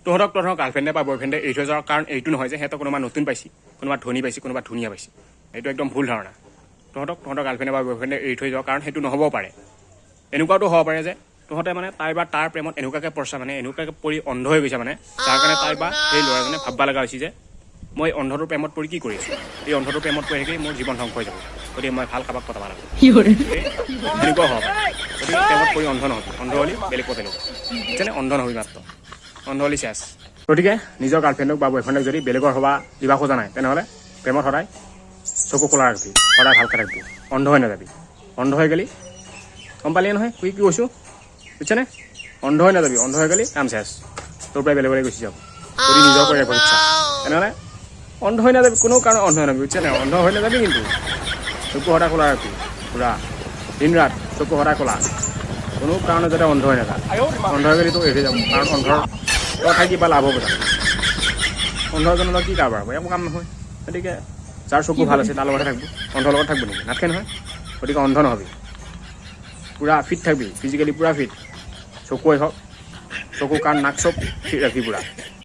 তহঁতক গাৰ্লফ্ৰেণ্ডে বা বয়ফ্ৰেণ্ডে এৰি থৈ যোৱাৰ কাৰণ এইটো নহয় যে সিহঁতক কোনোবা নতুন পাইছি, কোনোবা ধনী পাইছি, কোনোবা ধুনীয়া পাইছি। এইটো একদম ভুল ধাৰণা। তহঁতৰ গাৰ্লফ্ৰেণ্ডে বা বয়ফ্ৰেণ্ডে এৰি থৈ যোৱাৰ কাৰণ সেইটো নহ'বও পাৰে। এনেকুৱাতো হ'ব পাৰে যে তহঁতে মানে তাই বা তাৰ প্ৰেমত এনেকুৱাকৈ পৰছা, মানে এনেকুৱাকৈ পৰি অন্ধ হৈ গৈছে, মানে তাৰ কাৰণে তাই বা সেই ল'ৰাজনে ভাবিব লগা হৈছে যে মই অন্ধটোৰ প্ৰেমত পৰি কি কৰি আছোঁ, এই অন্ধটোৰ প্ৰেমত পৰি থাকি মোৰ জীৱন ধ্বংস হৈ যাব, গতিকে মই ভাল কাবাক পতাব লাগিব। এনেকুৱা হ'ব পাৰে। গতিকে প্ৰেমত পৰি অন্ধ নহবি, অন্ধ হ'লি বেলেগ পথে ল'ব যেনে অন্ধ নহবি মাত্ৰ, অন্ধ হ'লি চেছ। গতিকে নিজৰ গাৰ্লফ্ৰেণ্ডক বা বয়ফ্ৰেণ্ডক যদি বেলেগৰ হ'বা দিবা খোজা নাই, তেনেহ'লে প্ৰেমত সদায় চকু খোলা ৰাখবি, সদায় ভালকৈ ৰাখবি, অন্ধ হৈ নাযাবি। অন্ধ হৈ গ'লি গম পালিয়ে নহয় কি কৈছোঁ, বুজিছানে? অন্ধ হৈ নাযাবি, অন্ধ হৈ গ'লি কাম চেছ, তোৰ পৰাই বেলেগলৈ গুচি যাব। যদি নিজৰ কৰি ৰাখিব ইচ্ছা তেনেহ'লে অন্ধ হৈ নাযাবি, কোনো কাৰণত অন্ধ হৈ নাযাবি, বুজিছানে? অন্ধ হৈ নাযাবি, কিন্তু চকু সদায় খোলা ৰাখবি, পূৰা দিন ৰাত চকু সদায় খোলা, কোনো কাৰণত যাতে অন্ধ হৈ নাযায়। অন্ধ হৈ গ'লি তোক এৰি যাব, কাৰণ অন্ধৰ কথা কিবা লাভ হ'ব জানো? অন্ধজনৰ কি কাৰবাৰ হ'ব, একো কাম নহয়। গতিকে যাৰ চকু ভাল আছে তাৰ লগতহে থাকিব, অন্ধৰ লগত থাকিব নেকি? নাথাকে নহয়। গতিকে অন্ধ নহবি, পূৰা ফিট থাকিবি, ফিজিকেলি পূৰা ফিট, চকুৱে হওক, চকু কাণ নাক চব ফিট ৰাখবি পূৰা।